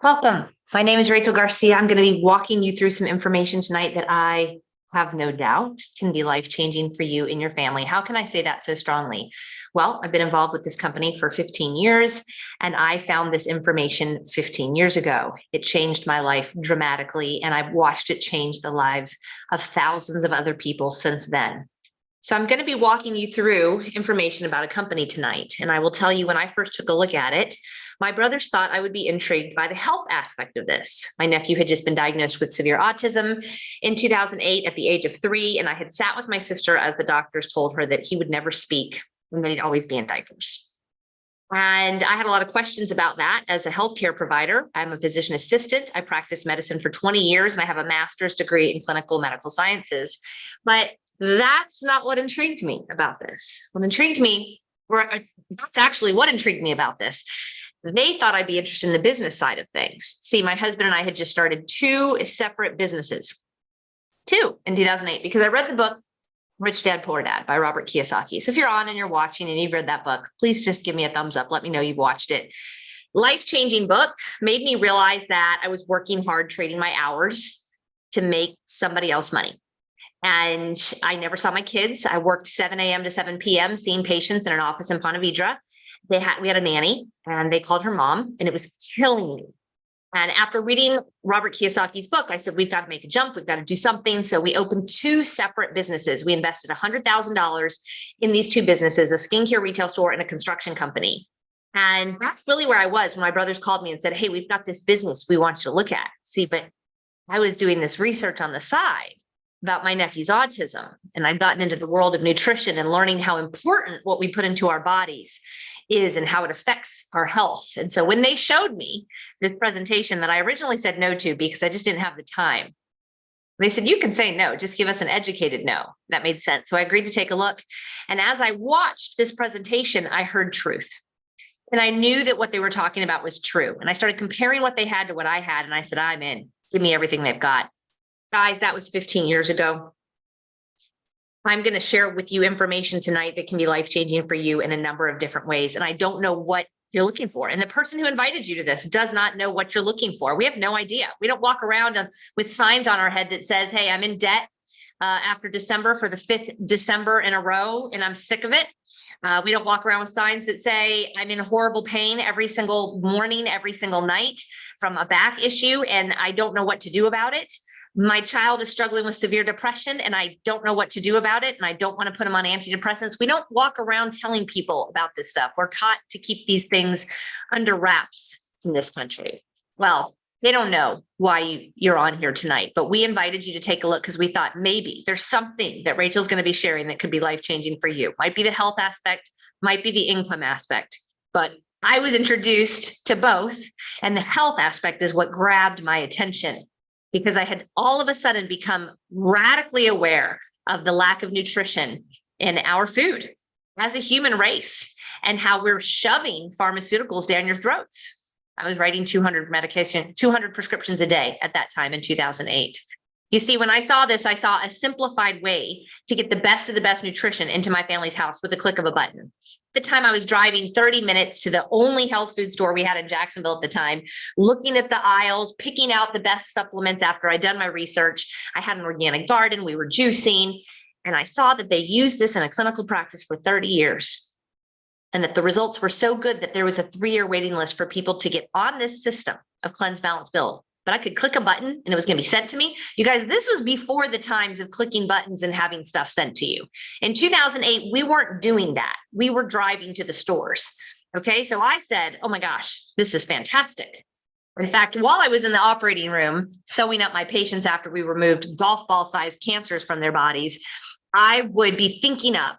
Welcome. My name is Rachel Garcia. I'm going to be walking you through some information tonight that I have no doubt can be life-changing for you and your family. How can I say that so strongly? Well, I've been involved with this company for 15 years, and I found this information 15 years ago. It changed my life dramatically, and I've watched it change the lives of thousands of other people since then. So I'm going to be walking you through information about a company tonight, and I will tell you when I first took a look at it, my brothers thought I would be intrigued by the health aspect of this. My nephew had just been diagnosed with severe autism in 2008 at the age of 3, and I had sat with my sister as the doctors told her that he would never speak and that he'd always be in diapers. And I had a lot of questions about that as a healthcare provider. I'm a physician assistant. I practiced medicine for 20 years, and I have a master's degree in clinical medical sciences. But that's not what intrigued me about this. What intrigued me, or that's actually what intrigued me about this. They thought I'd be interested in the business side of things. See, my husband and I had just started 2 separate businesses, 2 in 2008, because I read the book Rich Dad, Poor Dad by Robert Kiyosaki. So if you're on and you're watching and you've read that book, please just give me a thumbs up. Let me know you've watched it. Life-changing book, made me realize that I was working hard, trading my hours to make somebody else money. And I never saw my kids. I worked 7 a.m. to 7 p.m. seeing patients in an office in Ponte Vedra. We had a nanny, and they called her mom, and it was killing me. And after reading Robert Kiyosaki's book, I said, we've got to make a jump. We've got to do something. So we opened 2 separate businesses. We invested $100,000 in these 2 businesses, a skincare retail store and a construction company. And that's really where I was when my brothers called me and said, hey, we've got this business we want you to look at. See, but I was doing this research on the side about my nephew's autism. And I've gotten into the world of nutrition and learning how important what we put into our bodies is and how it affects our health. And so when they showed me this presentation that I originally said no to because I just didn't have the time, they said, you can say no, just give us an educated no. That made sense. So I agreed to take a look. And as I watched this presentation, I heard truth. And I knew that what they were talking about was true. And I started comparing what they had to what I had. And I said, I'm in. Give me everything they've got. Guys, that was 15 years ago. I'm going to share with you information tonight that can be life-changing for you in a number of different ways. And I don't know what you're looking for. And the person who invited you to this does not know what you're looking for. We have no idea. We don't walk around with signs on our head that says, hey, I'm in debt after December for the 5th December in a row, and I'm sick of it. We don't walk around with signs that say I'm in horrible pain every single morning, every single night from a back issue, and I don't know what to do about it. My child is struggling with severe depression and I don't know what to do about it. And I don't want to put them on antidepressants. We don't walk around telling people about this stuff. We're taught to keep these things under wraps in this country. Well, they don't know why you're on here tonight, but we invited you to take a look because we thought maybe there's something that Rachel's going to be sharing that could be life-changing for you. Might be the health aspect, might be the income aspect, but I was introduced to both, and the health aspect is what grabbed my attention, because I had all of a sudden become radically aware of the lack of nutrition in our food as a human race and how we're shoving pharmaceuticals down your throats. I was writing 200 prescriptions a day at that time in 2008. You see, when I saw this, I saw a simplified way to get the best of the best nutrition into my family's house with a click of a button. At the time, I was driving 30 minutes to the only health food store we had in Jacksonville at the time, looking at the aisles, picking out the best supplements after I'd done my research. I had an organic garden, we were juicing, and I saw that they used this in a clinical practice for 30 years. And that the results were so good that there was a 3-year waiting list for people to get on this system of Cleanse, Balance, Build. But I could click a button and it was going to be sent to me. You guys, this was before the times of clicking buttons and having stuff sent to you. In 2008, we weren't doing that. We were driving to the stores. Okay, so I said, oh my gosh, this is fantastic. In fact, while I was in the operating room sewing up my patients after we removed golf ball sized cancers from their bodies, I would be thinking up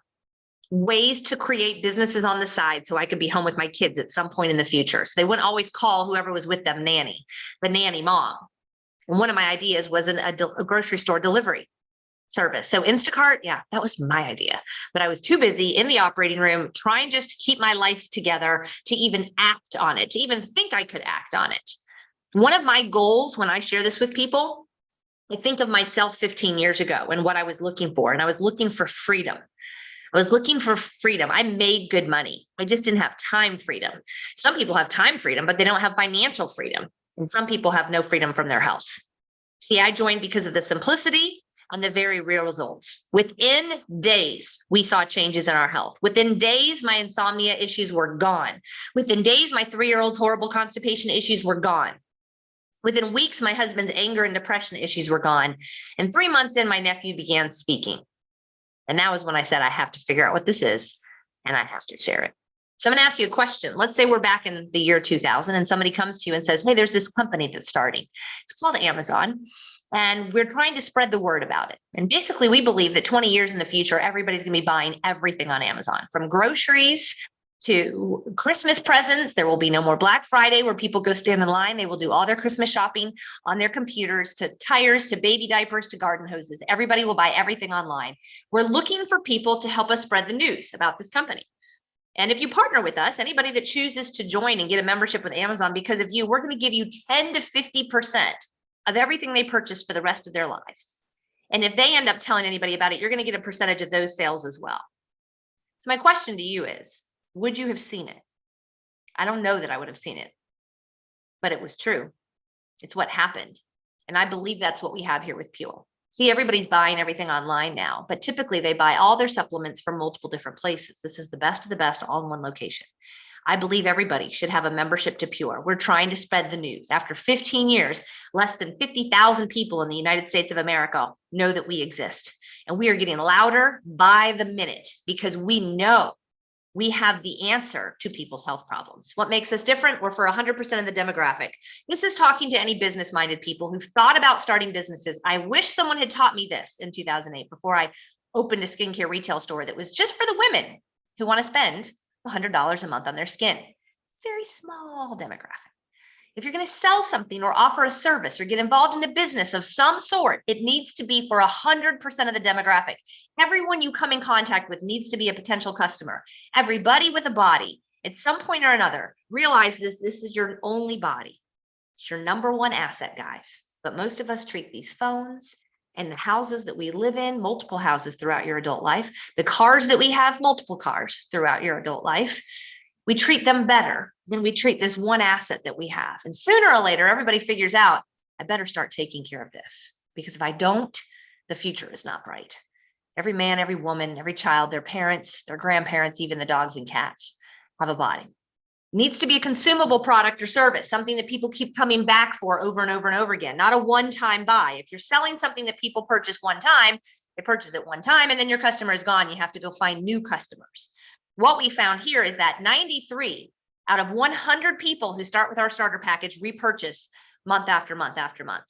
ways to create businesses on the side so I could be home with my kids at some point in the future. So they wouldn't always call whoever was with them nanny, the nanny mom. And one of my ideas was a grocery store delivery service. So Instacart, yeah, that was my idea. But I was too busy in the operating room trying just to keep my life together to even act on it, to even think I could act on it. One of my goals when I share this with people, I think of myself 15 years ago and what I was looking for. And I was looking for freedom. I was looking for freedom. I made good money. I just didn't have time freedom. Some people have time freedom, but they don't have financial freedom. And some people have no freedom from their health. See, I joined because of the simplicity and the very real results. Within days, we saw changes in our health. Within days, my insomnia issues were gone. Within days, my 3-year-old's horrible constipation issues were gone. Within weeks, my husband's anger and depression issues were gone. And 3 months in, my nephew began speaking. And that was when I said, I have to figure out what this is, and I have to share it. So I'm going to ask you a question. Let's say we're back in the year 2000 and somebody comes to you and says, hey, there's this company that's starting. It's called Amazon. And we're trying to spread the word about it. And basically, we believe that 20 years in the future, everybody's going to be buying everything on Amazon, from groceries to Christmas presents. There will be no more Black Friday where people go stand in line. They will do all their Christmas shopping on their computers, to tires, to baby diapers, to garden hoses. Everybody will buy everything online. We're looking for people to help us spread the news about this company. And if you partner with us, anybody that chooses to join and get a membership with Amazon because of you, we're going to give you 10 to 50% of everything they purchase for the rest of their lives. And if they end up telling anybody about it, you're going to get a percentage of those sales as well. So my question to you is, would you have seen it? I don't know that I would have seen it, but it was true. It's what happened. And I believe that's what we have here with Pure. See, everybody's buying everything online now, but typically they buy all their supplements from multiple different places. This is the best of the best all in one location. I believe everybody should have a membership to Pure. We're trying to spread the news. After 15 years, less than 50,000 people in the United States of America know that we exist. And we are getting louder by the minute because we know we have the answer to people's health problems. What makes us different? We're for 100% of the demographic. This is talking to any business-minded people who've thought about starting businesses. I wish someone had taught me this in 2008 before I opened a skincare retail store that was just for the women who want to spend $100 a month on their skin. It's a very small demographic. If you're going to sell something or offer a service or get involved in a business of some sort, it needs to be for 100% of the demographic. Everyone you come in contact with needs to be a potential customer. Everybody with a body, at some point or another, realize this is your only body. It's your number one asset, guys. But most of us treat these phones and the houses that we live in, multiple houses throughout your adult life, the cars that we have, multiple cars throughout your adult life, we treat them better than we treat this one asset that we have. And sooner or later, everybody figures out, I better start taking care of this, because if I don't, the future is not bright. Every man, every woman, every child, their parents, their grandparents, even the dogs and cats have a body. It needs to be a consumable product or service, something that people keep coming back for over and over and over again, not a one-time buy. If you're selling something that people purchase one time, they purchase it one time, and then your customer is gone. You have to go find new customers. What we found here is that 93 out of 100 people who start with our starter package repurchase month after month after month.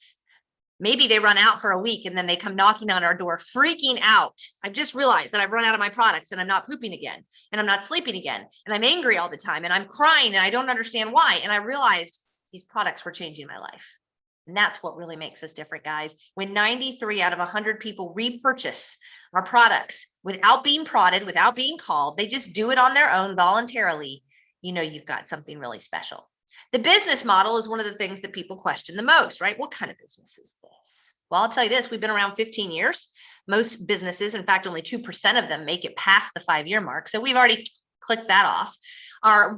Maybe they run out for a week and then they come knocking on our door, freaking out. I've just realized that I've run out of my products and I'm not pooping again, and I'm not sleeping again, and I'm angry all the time, and I'm crying and I don't understand why. And I realized these products were changing my life. And that's what really makes us different, guys. When 93 out of 100 people repurchase our products without being prodded, without being called, they just do it on their own voluntarily, you know you've got something really special. The business model is one of the things that people question the most, right? What kind of business is this? Well, I'll tell you this, we've been around 15 years. Most businesses, in fact, only 2% of them make it past the 5-year mark. So we've already clicked that off.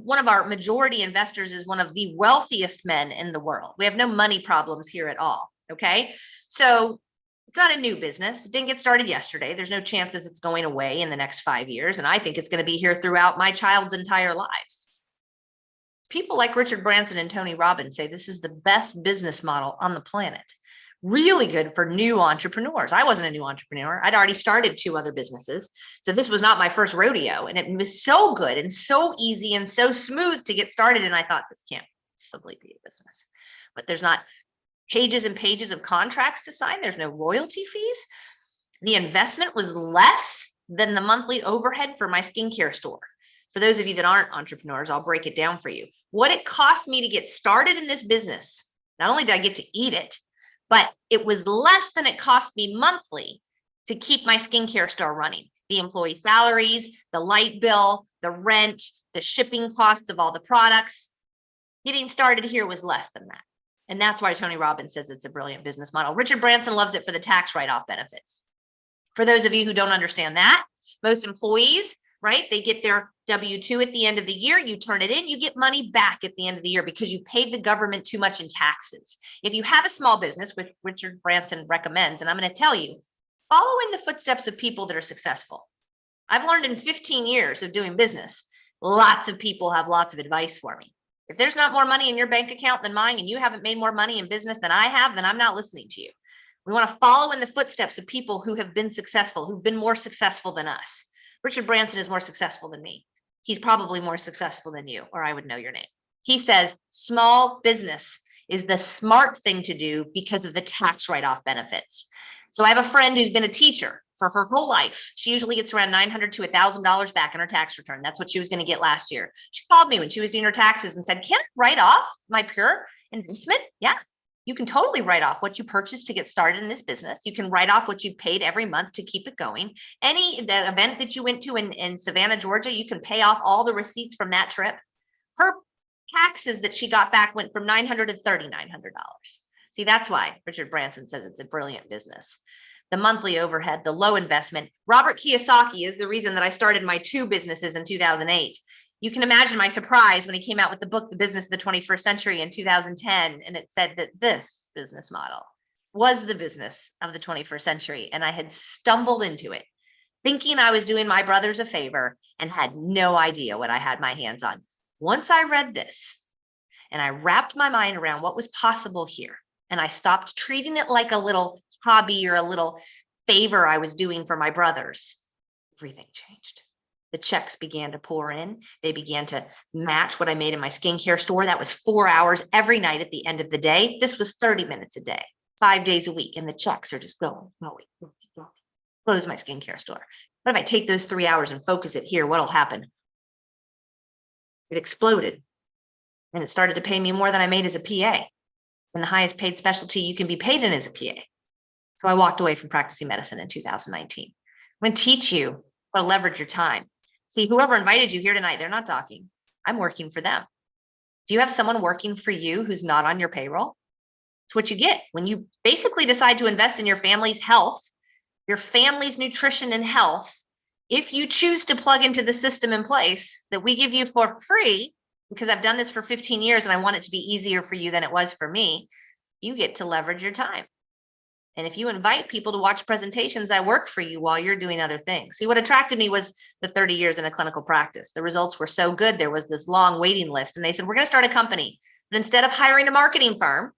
One of our majority investors is one of the wealthiest men in the world. We have no money problems here at all, okay? So it's not a new business. It didn't get started yesterday. There's no chances it's going away in the next 5 years. And I think it's going to be here throughout my child's entire lives. People like Richard Branson and Tony Robbins say this is the best business model on the planet. Really good for new entrepreneurs. I wasn't a new entrepreneur. I'd already started 2 other businesses. So this was not my first rodeo. And it was so good and so easy and so smooth to get started. And I thought, this can't simply be a business. But there's not pages and pages of contracts to sign. There's no royalty fees. The investment was less than the monthly overhead for my skincare store. For those of you that aren't entrepreneurs, I'll break it down for you. What it cost me to get started in this business, not only did I get to eat it, but it was less than it cost me monthly to keep my skincare store running. The employee salaries, the light bill, the rent, the shipping costs of all the products. Getting started here was less than that. And that's why Tony Robbins says it's a brilliant business model. Richard Branson loves it for the tax write-off benefits. For those of you who don't understand that, most employees right? They get their W-2 at the end of the year. You turn it in, you get money back at the end of the year because you paid the government too much in taxes. If you have a small business, which Richard Branson recommends, and I'm going to tell you, follow in the footsteps of people that are successful. I've learned in 15 years of doing business, lots of people have lots of advice for me. If there's not more money in your bank account than mine, and you haven't made more money in business than I have, then I'm not listening to you. We want to follow in the footsteps of people who have been successful, who've been more successful than us. Richard Branson is more successful than me. He's probably more successful than you, or I would know your name. He says small business is the smart thing to do because of the tax write-off benefits. So I have a friend who's been a teacher for her whole life. She usually gets around $900 to $1,000 back in her tax return. That's what she was going to get last year. She called me when she was doing her taxes and said, can I write off my pure investment? Yeah, you can totally write off what you purchased to get started in this business. You can write off what you paid every month to keep it going. The event that you went to in Savannah, Georgia, you can pay off all the receipts from that trip. Her taxes that she got back went from $900 to $3,900. See, that's why Richard Branson says it's a brilliant business. The monthly overhead, the low investment. Robert Kiyosaki is the reason that I started my 2 businesses in 2008. You can imagine my surprise when he came out with the book, The Business of the 21st Century in 2010, and it said that this business model was the business of the 21st century. And I had stumbled into it, thinking I was doing my brothers a favor and had no idea what I had my hands on. Once I read this and I wrapped my mind around what was possible here, and I stopped treating it like a little hobby or a little favor I was doing for my brothers, everything changed. The checks began to pour in. They began to match what I made in my skincare store. That was 4 hours every night at the end of the day. This was 30 minutes a day, 5 days a week. And the checks are just going. Close my skincare store. What if I take those 3 hours and focus it here? What'll happen? It exploded. And it started to pay me more than I made as a PA. And the highest paid specialty you can be paid in is a PA. So I walked away from practicing medicine in 2019. I'm going to teach you how to leverage your time. See, whoever invited you here tonight, they're not talking. I'm working for them. Do you have someone working for you who's not on your payroll? It's what you get when you basically decide to invest in your family's health, your family's nutrition and health. If you choose to plug into the system in place that we give you for free, because I've done this for 15 years and I want it to be easier for you than it was for me, you get to leverage your time. And if you invite people to watch presentations, I work for you while you're doing other things. See, what attracted me was the 30 years in a clinical practice. The results were so good. There was this long waiting list. And they said, we're going to start a company. But instead of hiring a marketing firm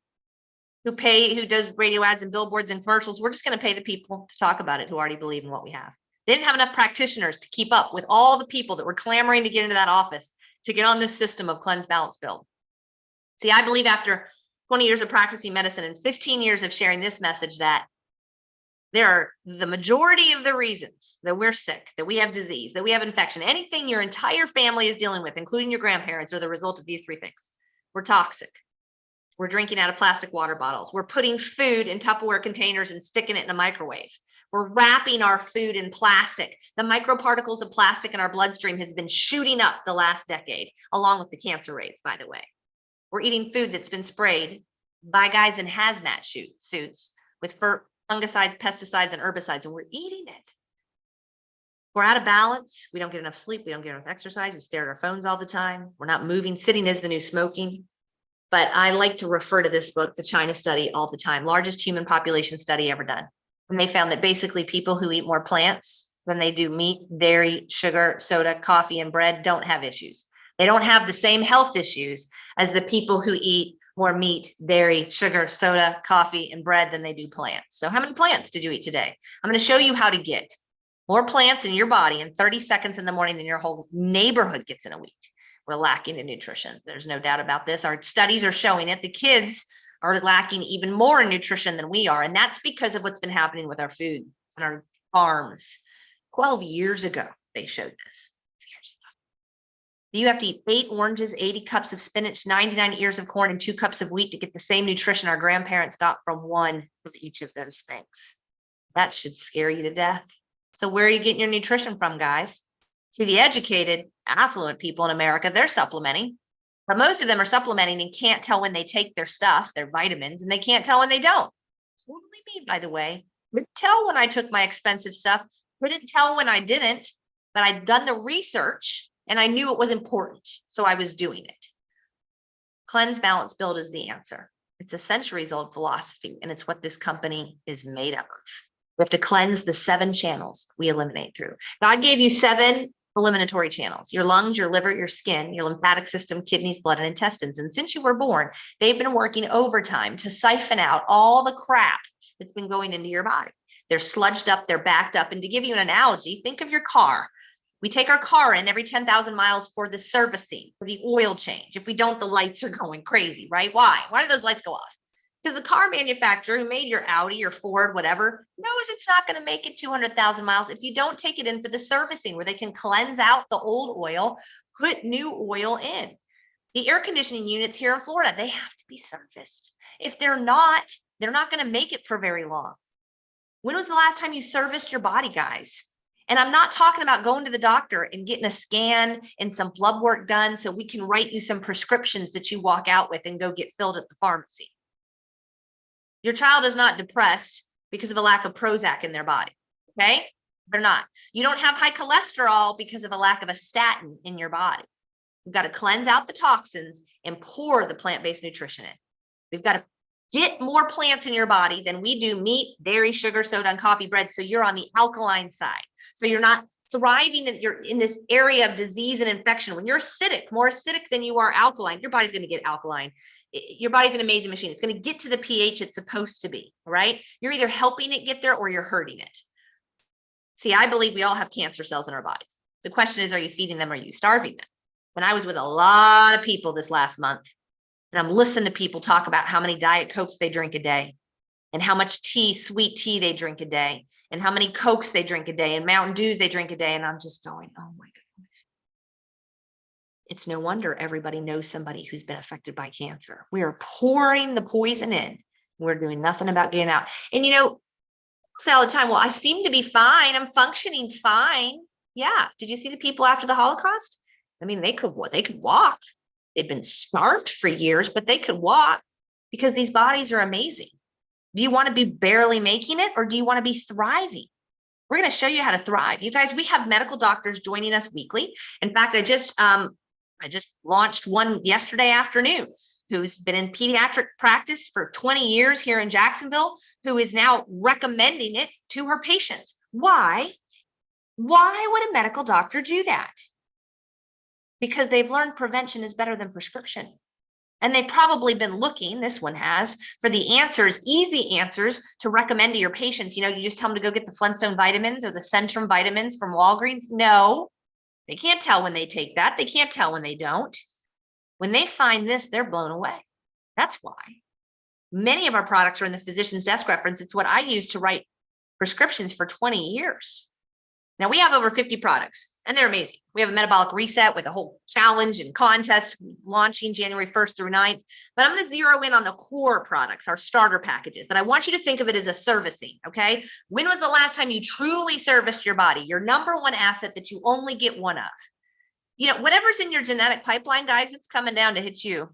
who does radio ads and billboards and commercials, we're just going to pay the people to talk about it who already believe in what we have. They didn't have enough practitioners to keep up with all the people that were clamoring to get into that office to get on this system of cleanse, balance, build. See, I believe after 20 years of practicing medicine and 15 years of sharing this message that there are the majority of the reasons that we're sick, that we have disease, that we have infection, anything your entire family is dealing with, including your grandparents, are the result of these 3 things. We're toxic. We're drinking out of plastic water bottles. We're putting food in Tupperware containers and sticking it in a microwave. We're wrapping our food in plastic. The microparticles of plastic in our bloodstream has been shooting up the last decade, along with the cancer rates, by the way. We're eating food that's been sprayed by guys in hazmat suits with fungicides, pesticides, and herbicides, and we're eating it. We're out of balance. We don't get enough sleep. We don't get enough exercise. We stare at our phones all the time. We're not moving. Sitting is the new smoking. But I like to refer to this book, the China Study, all the time. Largest human population study ever done. And they found that basically people who eat more plants than they do meat, dairy, sugar, soda, coffee, and bread don't have issues. They don't have the same health issues as the people who eat more meat, dairy, sugar, soda, coffee, and bread than they do plants. So how many plants did you eat today? I'm going to show you how to get more plants in your body in 30 seconds in the morning than your whole neighborhood gets in a week. We're lacking in nutrition. There's no doubt about this. Our studies are showing it. The kids are lacking even more in nutrition than we are. And that's because of what's been happening with our food and our farms. 12 years ago, they showed this. You have to eat 8 oranges, 80 cups of spinach, 99 ears of corn, and 2 cups of wheat to get the same nutrition our grandparents got from one of each of those things. That should scare you to death. So where are you getting your nutrition from, guys? See, the educated, affluent people in America, they're supplementing. But most of them are supplementing and can't tell when they take their stuff, their vitamins, and they can't tell when they don't. Totally me, by the way. Couldn't tell when I took my expensive stuff. Couldn't tell when I didn't. but I'd done the research and I knew it was important. So I was doing it. Cleanse, balance, build is the answer. It's a centuries-old philosophy, and it's what this company is made up of. We have to cleanse the 7 channels we eliminate through. God gave you 7 eliminatory channels: your lungs, your liver, your skin, your lymphatic system, kidneys, blood, and intestines. And since you were born, they've been working overtime to siphon out all the crap that's been going into your body. They're sludged up, they're backed up. And to give you an analogy, think of your car. We take our car in every 10,000 miles for the servicing, for the oil change. If we don't, the lights are going crazy, right? Why? Why do those lights go off? Because the car manufacturer who made your Audi or Ford, whatever, knows it's not going to make it 200,000 miles if you don't take it in for the servicing, where they can cleanse out the old oil, put new oil in. The air conditioning units here in Florida, they have to be serviced. If they're not going to make it for very long. When was the last time you serviced your body, guys? And I'm not talking about going to the doctor and getting a scan and some blood work done so we can write you some prescriptions that you walk out with and go get filled at the pharmacy. Your child is not depressed because of a lack of Prozac in their body, okay? They're not. You don't have high cholesterol because of a lack of a statin in your body. We've got to cleanse out the toxins and pour the plant-based nutrition in. We've got to get more plants in your body than we do meat, dairy, sugar, soda, and coffee, bread. So you're on the alkaline side. So you're not thriving, you're in this area of disease and infection. When you're acidic, more acidic than you are alkaline, your body's going to get alkaline. Your body's an amazing machine. It's going to get to the pH it's supposed to be, right? You're either helping it get there or you're hurting it. See, I believe we all have cancer cells in our bodies. The question is, are you feeding them or are you starving them? When I was with a lot of people this last month, and I'm listening to people talk about how many Diet Cokes they drink a day, and how much tea, sweet tea they drink a day, and how many Cokes they drink a day, and Mountain Dews they drink a day. And I'm just going, oh my goodness. It's no wonder everybody knows somebody who's been affected by cancer. We are pouring the poison in. We're doing nothing about getting out. And you know, say all the time, well, I seem to be fine. I'm functioning fine. Yeah. Did you see the people after the Holocaust? I mean, they could walk. They've been starved for years, but they could walk because these bodies are amazing. Do you want to be barely making it, or do you want to be thriving? We're going to show you how to thrive. You guys, we have medical doctors joining us weekly. In fact, I just launched one yesterday afternoon who's been in pediatric practice for 20 years here in Jacksonville, who is now recommending it to her patients. Why? Why would a medical doctor do that? Because they've learned prevention is better than prescription. And they've probably been looking, this one has, for the answers, easy answers to recommend to your patients. You know, you just tell them to go get the Flintstone vitamins or the Centrum vitamins from Walgreens. No, they can't tell when they take that. They can't tell when they don't. When they find this, they're blown away. That's why. Many of our products are in the physician's desk reference. It's what I use to write prescriptions for 20 years. Now we have over 50 products and they're amazing. We have a metabolic reset with a whole challenge and contest launching January 1st through 9th, but I'm going to zero in on the core products, our starter packages, that I want you to think of it as a servicing. Okay. When was the last time you truly serviced your body? Your number one asset that you only get one of, you know, whatever's in your genetic pipeline, guys, it's coming down to hit you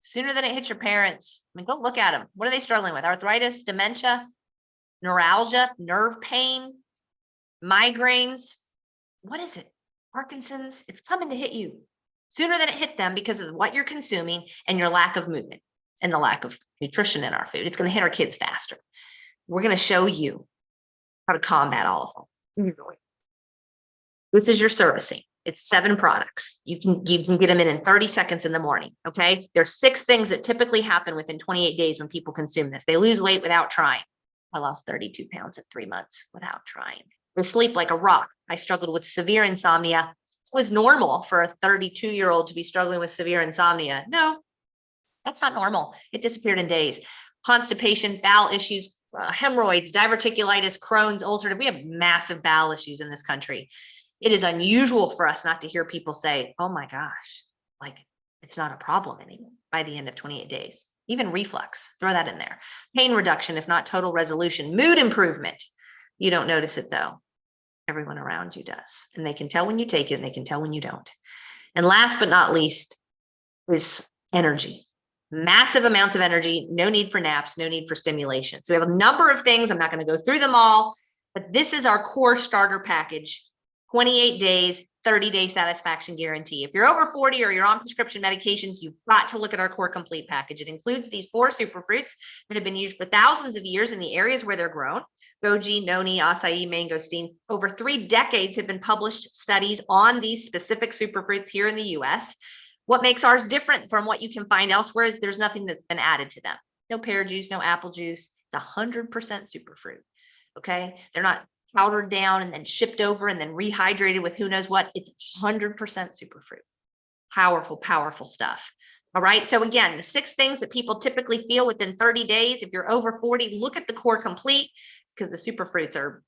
sooner than it hits your parents. I mean, go look at them. What are they struggling with? Arthritis, dementia, neuralgia, nerve pain, migraines. What is it? Parkinson's. It's coming to hit you sooner than it hit them because of what you're consuming and your lack of movement and the lack of nutrition in our food. It's going to hit our kids faster. We're going to show you how to combat all of them. This is your servicing. It's 7 products. You can get them in 30 seconds in the morning. Okay. There's 6 things that typically happen within 28 days when people consume this. They lose weight without trying. I lost 32 pounds in 3 months without trying. They sleep like a rock. I struggled with severe insomnia. It was normal for a 32-year-old to be struggling with severe insomnia. No, that's not normal. It disappeared in days. Constipation, bowel issues, hemorrhoids, diverticulitis, Crohn's, ulcerative. We have massive bowel issues in this country. It is unusual for us not to hear people say, oh my gosh, like it's not a problem anymore by the end of 28 days. Even reflux, throw that in there. Pain reduction, if not total resolution. Mood improvement. You don't notice it though. Everyone around you does. And they can tell when you take it and they can tell when you don't. And last but not least is energy. Massive amounts of energy, no need for naps, no need for stimulation. So we have a number of things. I'm not going to go through them all, but this is our core starter package 28 days, 30-day satisfaction guarantee. If you're over 40 or you're on prescription medications, you've got to look at our Core Complete package. It includes these 4 superfruits that have been used for thousands of years in the areas where they're grown: goji, noni, acai, mangosteen. Over 3 decades have been published studies on these specific superfruits here in the US. What makes ours different from what you can find elsewhere is there's nothing that's been added to them. No pear juice, no apple juice. It's 100% superfruit. Okay, they're not powdered down and then shipped over and then rehydrated with who knows what. It's 100% superfruit. Powerful, powerful stuff. All right. So again, the 6 things that people typically feel within 30 days. If you're over 40, look at the Core Complete, because the superfruits are,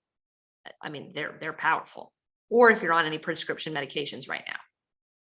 I mean, they're powerful. Or if you're on any prescription medications right now.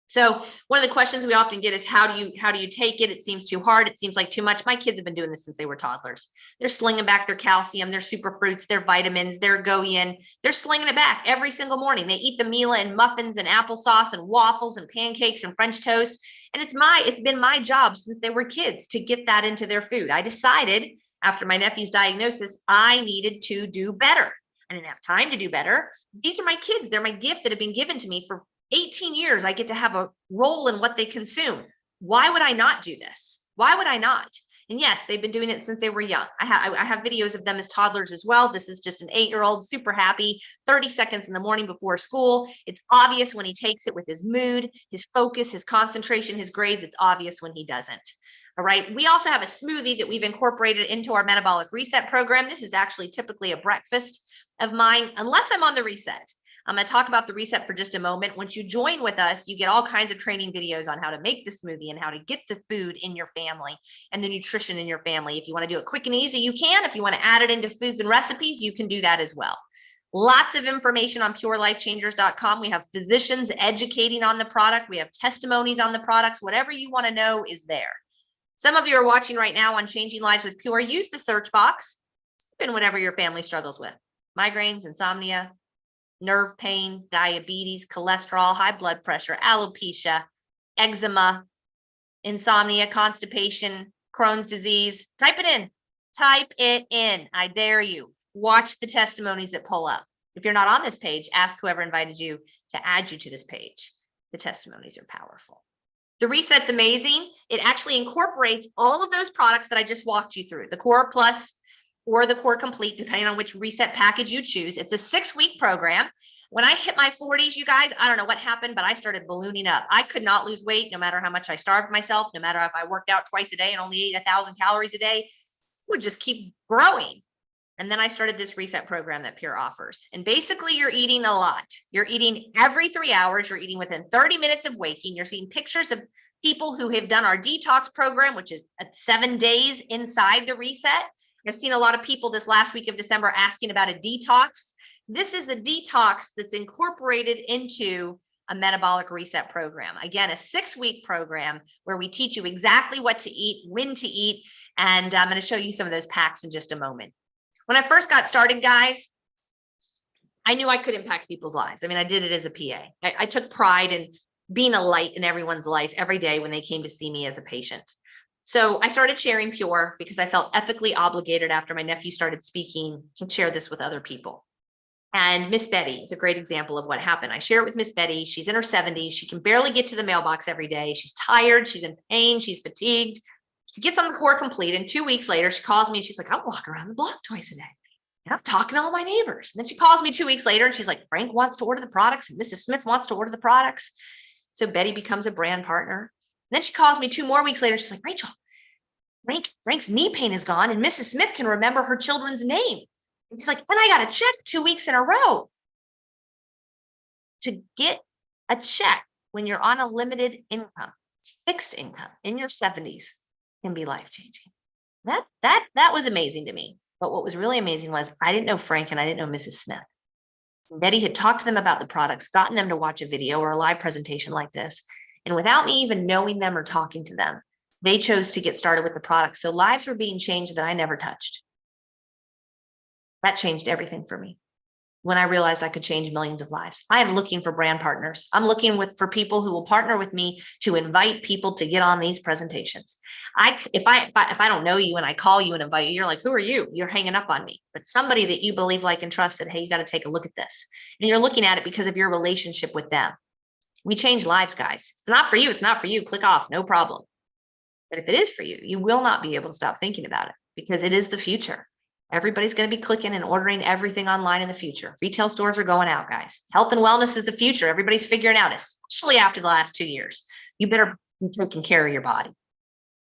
So one of the questions we often get is, how do you take it? It seems too hard. It seems like too much. My kids have been doing this since they were toddlers. They're slinging back their calcium, their superfruits, their vitamins, their Goian. They're slinging it back every single morning. They eat the Mila and muffins and applesauce and waffles and pancakes and French toast. And it's been my job since they were kids to get that into their food. I decided after my nephew's diagnosis, I needed to do better. I didn't have time to do better. These are my kids. They're my gift that have been given to me for 18 years. I get to have a role in what they consume. Why would I not do this? Why would I not? And yes, they've been doing it since they were young. I have videos of them as toddlers as well. This is just an 8-year-old, super happy, 30 seconds in the morning before school. It's obvious when he takes it with his mood, his focus, his concentration, his grades. It's obvious when he doesn't. All right. We also have a smoothie that we've incorporated into our metabolic reset program. This is actually typically a breakfast of mine, unless I'm on the reset. I'm going to talk about the reset for just a moment. Once you join with us, you get all kinds of training videos on how to make the smoothie and how to get the food in your family and the nutrition in your family. If you want to do it quick and easy, you can. If you want to add it into foods and recipes, you can do that as well. Lots of information on purelifechangers.com. We have physicians educating on the product. We have testimonies on the products. Whatever you want to know is there. Some of you are watching right now on Changing Lives with Pure. Use the search box and whatever your family struggles with: migraines, insomnia, nerve pain, diabetes, cholesterol, high blood pressure, alopecia, eczema, insomnia, constipation, Crohn's disease. Type it in. Type it in. I dare you. Watch the testimonies that pull up. If you're not on this page, ask whoever invited you to add you to this page. The testimonies are powerful. The reset's amazing. It actually incorporates all of those products that I just walked you through, the Core Plus or the Core Complete, depending on which reset package you choose. It's a 6-week program. When I hit my 40s, you guys, I don't know what happened, but I started ballooning up. I could not lose weight no matter how much I starved myself, no matter if I worked out twice a day and only ate 1,000 calories a day. It would just keep growing. And then I started this reset program that Pure offers. And basically, you're eating a lot. You're eating every 3 hours. You're eating within 30 minutes of waking. You're seeing pictures of people who have done our detox program, which is at 7 days inside the reset. I've seen a lot of people this last week of December asking about a detox. This is a detox that's incorporated into a metabolic reset program. Again, a 6-week program where we teach you exactly what to eat, when to eat, and I'm going to show you some of those packs in just a moment. When I first got started, guys, I knew I could impact people's lives. I mean, I did it as a PA. I took pride in being a light in everyone's life every day when they came to see me as a patient. So I started sharing Pure because I felt ethically obligated after my nephew started speaking to share this with other people. And Miss Betty is a great example of what happened. I share it with Miss Betty. She's in her 70s. She can barely get to the mailbox every day. She's tired. She's in pain. She's fatigued. She gets on the Core Complete, and 2 weeks later, she calls me and she's like, I'm walking around the block twice a day. And I'm talking to all my neighbors. And then she calls me 2 weeks later and she's like, Frank wants to order the products and Mrs. Smith wants to order the products. So Betty becomes a brand partner. And then she calls me 2 more weeks later. She's like, Rachel, Frank's knee pain is gone and Mrs. Smith can remember her children's name. And she's like, and I got a check 2 weeks in a row. To get a check when you're on a limited income, fixed income in your 70s can be life-changing. That was amazing to me. But what was really amazing was I didn't know Frank and I didn't know Mrs. Smith. Betty had talked to them about the products, gotten them to watch a video or a live presentation like this. And without me even knowing them or talking to them, they chose to get started with the products. So lives were being changed that I never touched. That changed everything for me. when I realized I could change millions of lives. I am looking for brand partners. I'm looking for people who will partner with me to invite people to get on these presentations. If I don't know you and I call you and invite you, you're like, who are you? You're hanging up on me. But somebody that you believe, like, and trust said, hey, you got to take a look at this. And you're looking at it because of your relationship with them. We change lives, guys. It's not for you. It's not for you. Click off, no problem. But if it is for you, you will not be able to stop thinking about it because it is the future. Everybody's going to be clicking and ordering everything online in the future. Retail stores are going out, guys. Health and wellness is the future. Everybody's figuring out, especially after the last 2 years. You better be taking care of your body.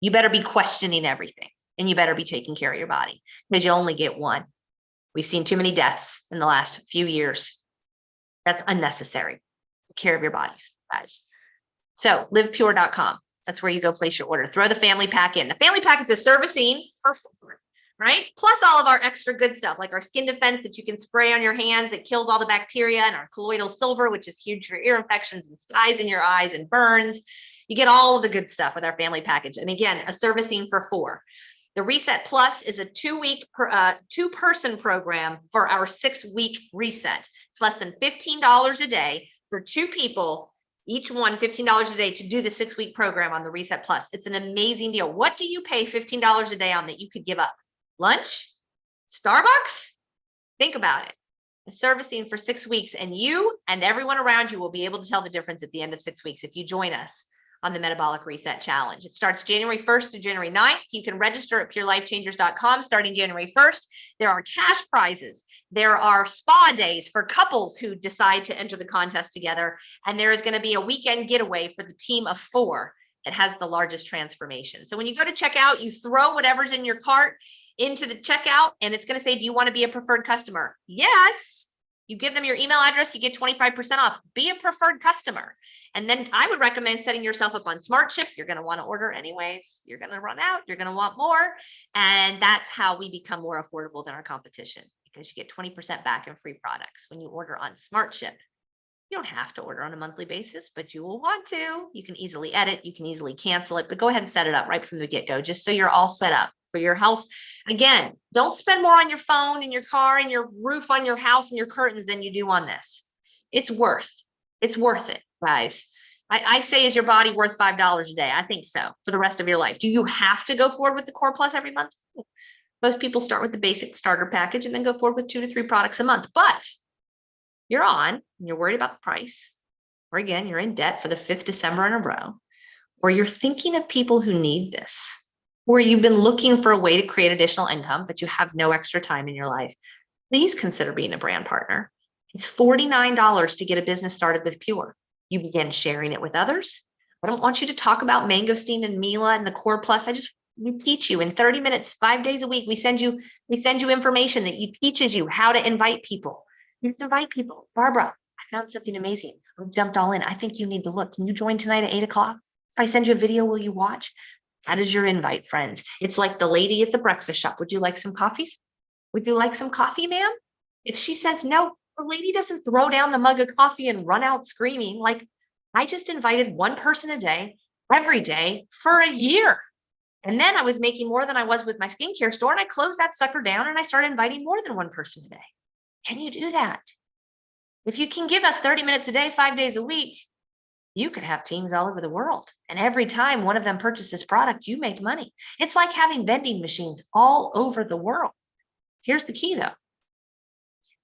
You better be questioning everything, and you better be taking care of your body because you only get one. We've seen too many deaths in the last few years. That's unnecessary. Take care of your bodies, guys. So livepure.com. That's where you go place your order. Throw the family pack in. The family pack is a servicing for food, right? Plus all of our extra good stuff, like our skin defense that you can spray on your hands that kills all the bacteria, and our colloidal silver, which is huge for ear infections and styes in your eyes and burns. You get all of the good stuff with our family package. And again, a servicing for 4. The Reset Plus is a 2-week, 2-person program for our 6-week reset. It's less than $15 a day for 2 people, each one $15 a day to do the 6-week program on the Reset Plus. It's an amazing deal. What do you pay $15 a day on that you could give up? Lunch? Starbucks? Think about it. A servicing for 6 weeks, and you and everyone around you will be able to tell the difference at the end of 6 weeks if you join us on the Metabolic Reset Challenge. It starts January 1st to January 9th. You can register at purelifechangers.com starting January 1st. There are cash prizes. There are spa days for couples who decide to enter the contest together. And there is going to be a weekend getaway for the team of 4 that has the largest transformation. So when you go to checkout, you throw whatever's in your cart into the checkout, and it's going to say, do you want to be a preferred customer? Yes. You give them your email address, you get 25% off. Be a preferred customer. And then I would recommend setting yourself up on SmartShip. You're going to want to order anyways. You're going to run out. You're going to want more. And that's how we become more affordable than our competition, because you get 20% back in free products when you order on SmartShip. You don't have to order on a monthly basis, but you will want to. You can easily edit. You can easily cancel it, but go ahead and set it up right from the get-go, just so you're all set up for your health. Again, don't spend more on your phone and your car and your roof on your house and your curtains than you do on this. It's worth it, guys. I say, is your body worth $5 a day? I think so, for the rest of your life. Do you have to go forward with the Core Plus every month? Most people start with the basic starter package and then go forward with 2 to 3 products a month. But you're on, and you're worried about the price, or again, you're in debt for the 5th December in a row, or you're thinking of people who need this, or you've been looking for a way to create additional income, but you have no extra time in your life, please consider being a brand partner. It's $49 to get a business started with Pure. You begin sharing it with others. I don't want you to talk about Mangosteen and Mila and the Core Plus. We teach you in 30 minutes, 5 days a week. We send you information that teaches you how to invite people. You just invite people. Barbara, I found something amazing. I jumped all in. I think you need to look. Can you join tonight at 8 o'clock? If I send you a video, will you watch? That is your invite, friends. It's like the lady at the breakfast shop. Would you like some coffees? Would you like some coffee, ma'am? If she says no, the lady doesn't throw down the mug of coffee and run out screaming. Like, I just invited one person a day, every day for a year. And then I was making more than I was with my skincare store, and I closed that sucker down and I started inviting more than one person a day. Can you do that? If you can give us 30 minutes a day, 5 days a week, you could have teams all over the world. And every time one of them purchases product, you make money. It's like having vending machines all over the world. Here's the key though.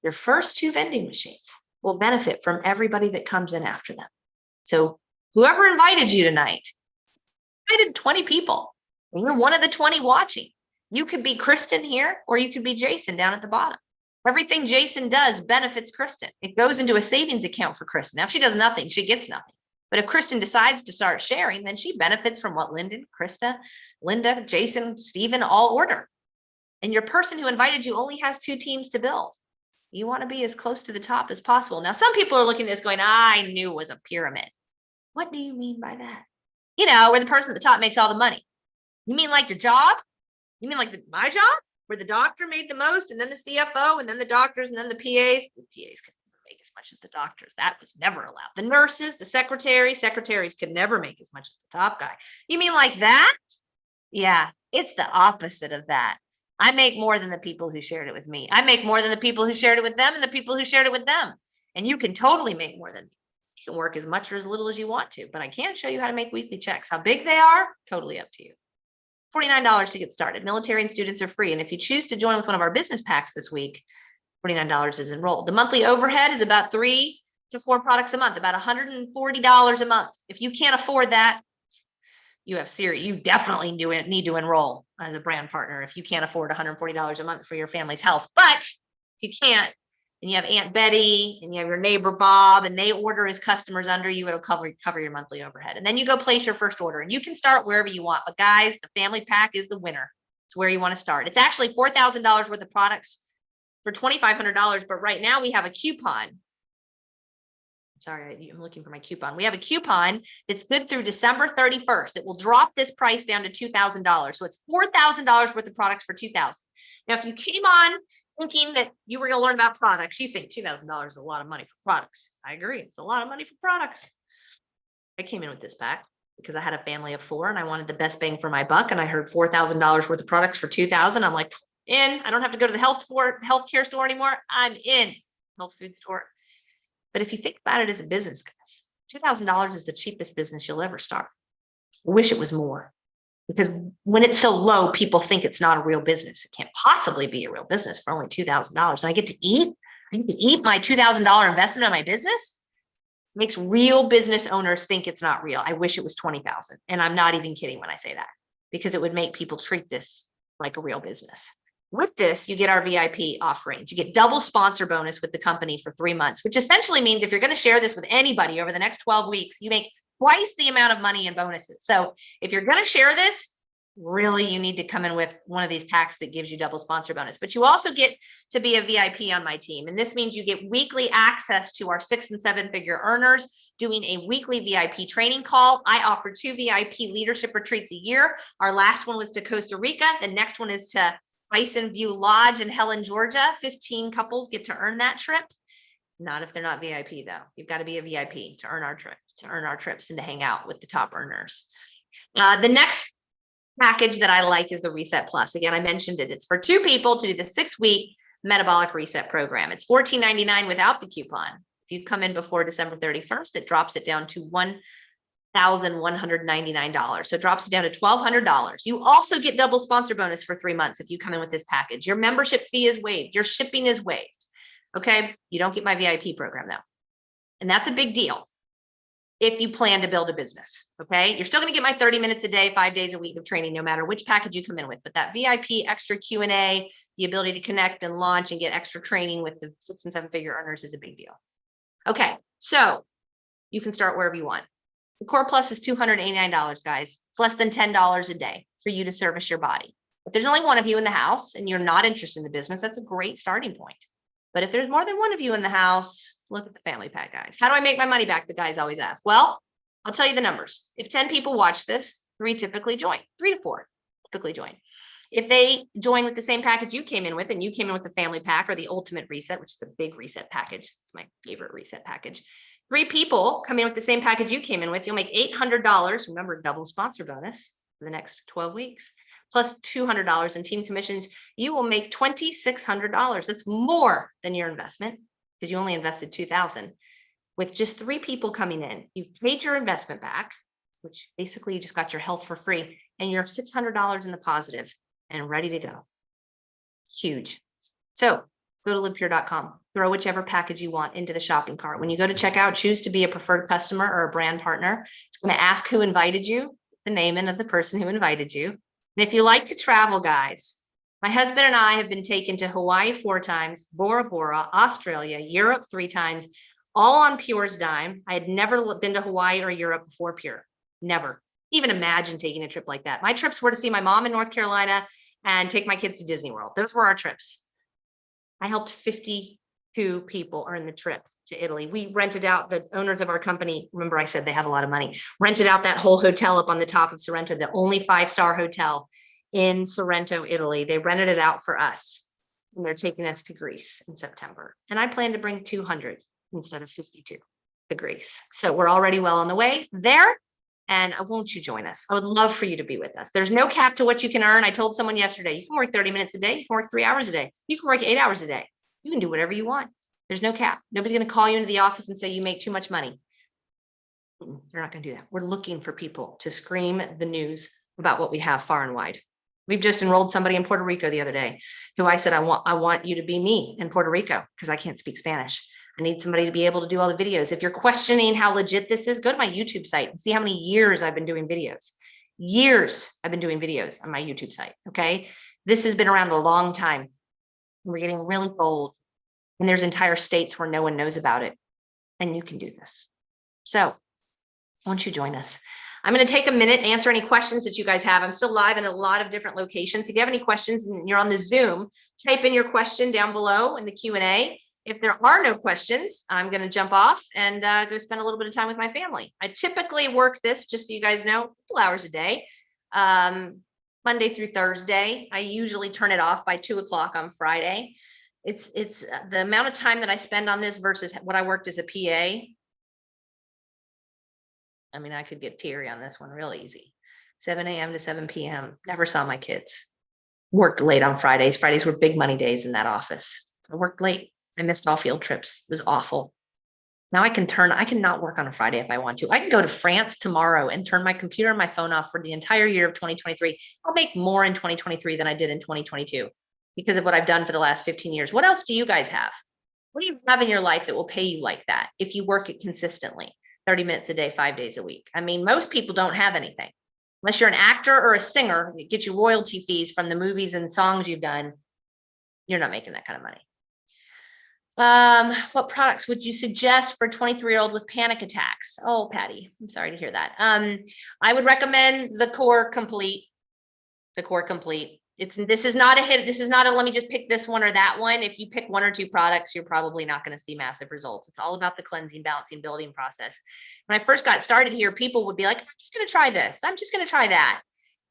Your first 2 vending machines will benefit from everybody that comes in after them. So whoever invited you tonight, invited 20 people. And you're one of the 20 watching. You could be Kristen here, or you could be Jason down at the bottom. Everything Jason does benefits Kristen. It goes into a savings account for Kristen. Now, if she does nothing, she gets nothing. But if Kristen decides to start sharing, then she benefits from what Lyndon, Krista, Linda, Jason, Stephen all order. And your person who invited you only has 2 teams to build. You want to be as close to the top as possible. Now, some people are looking at this going, I knew it was a pyramid. What do you mean by that? Where the person at the top makes all the money. You mean like your job? You mean like my job? Where the doctor made the most, and then the CFO, and then the doctors, and then the PAs. The PAs could never make as much as the doctors. That was never allowed. The nurses, the secretaries could never make as much as the top guy. You mean like that? Yeah, it's the opposite of that. I make more than the people who shared it with me. I make more than the people who shared it with them and the people who shared it with them. And you can totally make more than me. You can work as much or as little as you want to, but I can show you how to make weekly checks. How big they are, totally up to you. $49 to get started. Military and students are free. And if you choose to join with one of our business packs this week, $49 is enrolled. The monthly overhead is about 3 to 4 products a month, about $140 a month. If you can't afford that, you definitely need to enroll as a brand partner if you can't afford $140 a month for your family's health. But if you can't, and you have Aunt Betty and you have your neighbor Bob, and they order as customers under you, it'll cover your monthly overhead. And then you go place your first order, and you can start wherever you want. But guys, the family pack is the winner. It's where you want to start. It's actually $4,000 worth of products for $2,500. But right now we have a coupon. Sorry, I'm looking for my coupon. We have a coupon that's good through December 31st. That will drop this price down to $2,000. So it's $4,000 worth of products for $2,000. Now, if you came on thinking that you were going to learn about products, you think $2,000 is a lot of money for products. I agree. It's a lot of money for products. I came in with this pack because I had a family of 4 and I wanted the best bang for my buck. And I heard $4,000 worth of products for $2,000. I'm like, I don't have to go to the healthcare store anymore. I'm in health food store. But if you think about it as a business, guys, $2,000 is the cheapest business you'll ever start. I wish it was more, because when it's so low, people think it's not a real business. It can't possibly be a real business for only $2,000. And I get to eat my $2,000 investment in my business. It makes real business owners think it's not real. I wish it was $20,000. And I'm not even kidding when I say that, because it would make people treat this like a real business. With this, you get our VIP offerings. You get double sponsor bonus with the company for 3 months, which essentially means if you're going to share this with anybody over the next 12 weeks, you make twice the amount of money in bonuses. So if you're going to share this, really, you need to come in with one of these packs that gives you double sponsor bonus. But you also get to be a VIP on my team. And this means you get weekly access to our 6 and 7 figure earners doing a weekly VIP training call. I offer 2 VIP leadership retreats a year. Our last one was to Costa Rica. The next one is to Bison View Lodge in Helen, Georgia. 15 couples get to earn that trip. Not if they're not VIP though. You've got to be a VIP to earn our trips and to hang out with the top earners. The next package that I like is the Reset Plus. Again, I mentioned it. It's for 2 people to do the 6-week metabolic reset program. It's $14.99 without the coupon. If you come in before December 31st, it drops it down to $1,199. So it drops it down to $1,200. You also get double sponsor bonus for 3 months if you come in with this package. Your membership fee is waived. Your shipping is waived. Okay. You don't get my VIP program though. And that's a big deal if you plan to build a business. Okay. You're still going to get my 30 minutes a day, 5 days a week of training, no matter which package you come in with. But that VIP extra Q&A, the ability to connect and launch and get extra training with the 6 and 7 figure earners is a big deal. Okay. So you can start wherever you want. The Core Plus is $289, guys. It's less than $10 a day for you to service your body. If there's only one of you in the house and you're not interested in the business, that's a great starting point. But if there's more than one of you in the house, look at the family pack, guys. How do I make my money back? The guys always ask. Well, I'll tell you the numbers. If 10 people watch this, 3 typically join, 3 to 4 typically join. If they join with the same package you came in with, and you came in with the family pack or the ultimate reset, which is the big reset package. It's my favorite reset package. 3 people come in with the same package you came in with, you'll make $800. Remember, double sponsor bonus for the next 12 weeks, plus $200 in team commissions. You will make $2,600. That's more than your investment because you only invested $2,000. With just 3 people coming in, you've paid your investment back, which basically you just got your health for free, and you're $600 in the positive and ready to go. Huge. So go to livepure.com, throw whichever package you want into the shopping cart. When you go to checkout, choose to be a preferred customer or a brand partner. It's going to ask who invited you, the name of the person who invited you. And if you like to travel, guys, my husband and I have been taken to Hawaii 4 times, Bora Bora, Australia, Europe 3 times, all on Pure's dime. I had never been to Hawaii or Europe before Pure. Never even imagine taking a trip like that. My trips were to see my mom in North Carolina and take my kids to Disney World. Those were our trips. I helped 52 people earn the trip to Italy. We rented out, the owners of our company, remember I said they have a lot of money, rented out that whole hotel up on the top of Sorrento, the only 5-star hotel in Sorrento, Italy. They rented it out for us, and they're taking us to Greece in September. And I plan to bring 200 instead of 52 to Greece. So we're already well on the way there. And won't you join us? I would love for you to be with us. There's no cap to what you can earn. I told someone yesterday, you can work 30 minutes a day. You can work 3 hours a day. You can work 8 hours a day. You can do whatever you want. There's no cap. Nobody's going to call you into the office and say you make too much money. They're not going to do that. We're looking for people to scream the news about what we have far and wide. We've just enrolled somebody in Puerto Rico the other day who I said, I want you to be me in Puerto Rico because I can't speak Spanish. I need somebody to be able to do all the videos. If you're questioning how legit this is, go to my YouTube site and see how many years I've been doing videos. Years I've been doing videos on my YouTube site. Okay. This has been around a long time. We're getting really bold. And there's entire states where no one knows about it. And you can do this. So won't you join us? I'm going to take a minute and answer any questions that you guys have. I'm still live in a lot of different locations. If you have any questions and you're on the Zoom, type in your question down below in the Q&A. If there are no questions, I'm going to jump off and go spend a little bit of time with my family. I typically work this, just so you guys know, a couple hours a day, Monday through Thursday. I usually turn it off by 2 o'clock on Friday. It's the amount of time that I spend on this versus what I worked as a PA. I mean, I could get teary on this one real easy. 7 a.m. to 7 p.m. Never saw my kids. Worked late on Fridays. Fridays were big money days in that office. I worked late. I missed all field trips. It was awful. Now I can not work on a Friday if I want to. I can go to France tomorrow and turn my computer and my phone off for the entire year of 2023. I'll make more in 2023 than I did in 2022 because of what I've done for the last 15 years. What else do you guys have? What do you have in your life that will pay you like that if you work it consistently? 30 minutes a day, 5 days a week. I mean, most people don't have anything. Unless you're an actor or a singer that gets you royalty fees from the movies and songs you've done, you're not making that kind of money. What products would you suggest for a 23-year-old with panic attacks? Oh, Patty, I'm sorry to hear that. I would recommend the Core Complete. The Core Complete. This is not a hit. This is not a, let me just pick this one or that one. If you pick 1 or 2 products, you're probably not going to see massive results. It's all about the cleansing, balancing, building process. When I first got started here, people would be like, I'm just going to try this. I'm just going to try that.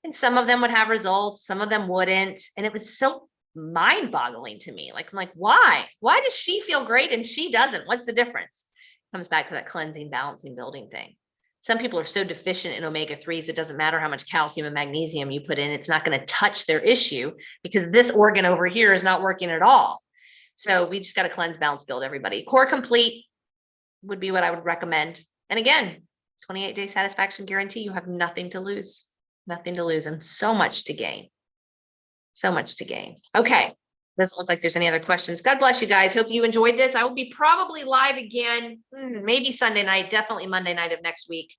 And some of them would have results. Some of them wouldn't. And it was so mind-boggling to me. Like, I'm like, why? Why does she feel great and she doesn't? What's the difference? It comes back to that cleansing, balancing, building thing. Some people are so deficient in omega-3s, it doesn't matter how much calcium and magnesium you put in, it's not going to touch their issue because this organ over here is not working at all. So we just got to cleanse, balance, build, everybody. Core Complete would be what I would recommend. And again, 28-day satisfaction guarantee. You have nothing to lose, and so much to gain. So much to gain. Okay. Doesn't look like there's any other questions. God bless you guys. Hope you enjoyed this. I will be probably live again, maybe Sunday night, definitely Monday night of next week,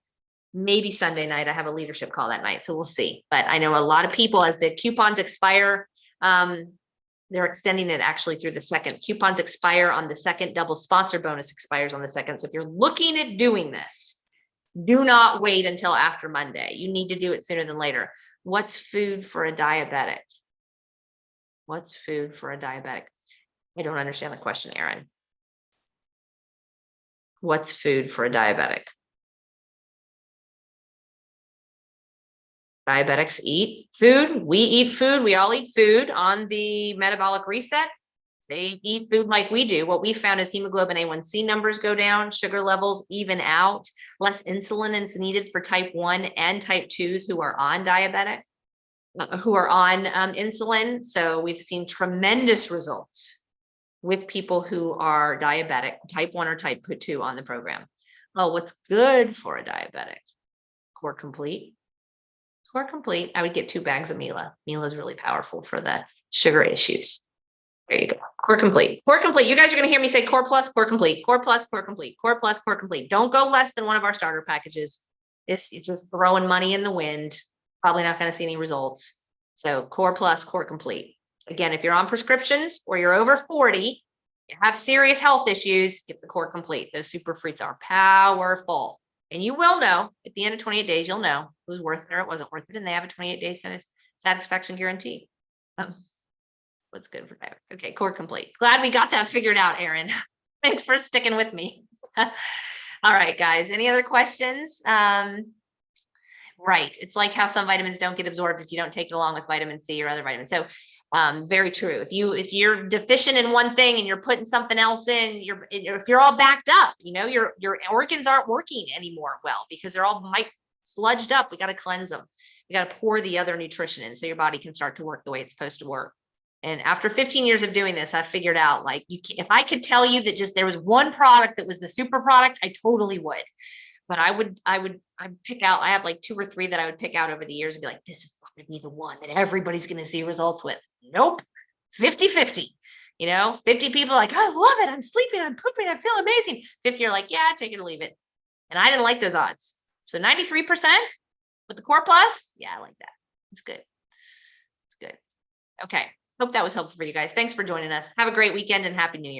maybe Sunday night. I have a leadership call that night, so we'll see. But I know a lot of people, as the coupons expire, they're extending it actually through the 2nd. Coupons expire on the 2nd. Double sponsor bonus expires on the 2nd. So if you're looking at doing this, do not wait until after Monday. You need to do it sooner than later. What's food for a diabetic? What's food for a diabetic? I don't understand the question, Aaron. What's food for a diabetic? Diabetics eat food. We eat food. We all eat food on the metabolic reset. They eat food like we do. What we found is hemoglobin A1C numbers go down, sugar levels even out, less insulin is needed for type 1 and type 2s who are on insulin. So we've seen tremendous results with people who are diabetic, type 1 or type 2 on the program. Oh, what's good for a diabetic? Core Complete. Core Complete. I would get 2 bags of Mila. Mila is really powerful for the sugar issues. There you go. Core Complete. Core Complete. You guys are going to hear me say Core Plus, Core Complete, Core Plus, Core Complete, Core Plus, Core Complete. Don't go less than one of our starter packages. It's just throwing money in the wind. Probably not going to see any results. So Core Plus, Core Complete. Again, if you're on prescriptions or you're over 40, you have serious health issues, get the Core Complete. Those super fruits are powerful. And you will know at the end of 28 days, you'll know it was worth it or it wasn't worth it. And they have a 28-day satisfaction guarantee. What's good for that? Okay, Core Complete. Glad we got that figured out, Aaron. Thanks for sticking with me. All right, guys. Any other questions? Right. It's like how some vitamins don't get absorbed if you don't take it along with vitamin C or other vitamins. So very true. If you're deficient in one thing and you're putting something else in, if you're all backed up, your organs aren't working anymore well because they're all sludged up. We got to cleanse them. You got to pour the other nutrition in so your body can start to work the way it's supposed to work. And after 15 years of doing this, I figured out like if I could tell you that just there was one product that was the super product, I totally would. But I'd pick out, I have like 2 or 3 that I would pick out over the years and be like, this is going to be the one that everybody's going to see results with. Nope. 50-50. 50 people like, I love it. I'm sleeping. I'm pooping. I feel amazing. 50 are like, yeah, take it or leave it. And I didn't like those odds. So 93% with the Core Plus. Yeah, I like that. It's good. It's good. Okay. Hope that was helpful for you guys. Thanks for joining us. Have a great weekend and Happy New Year.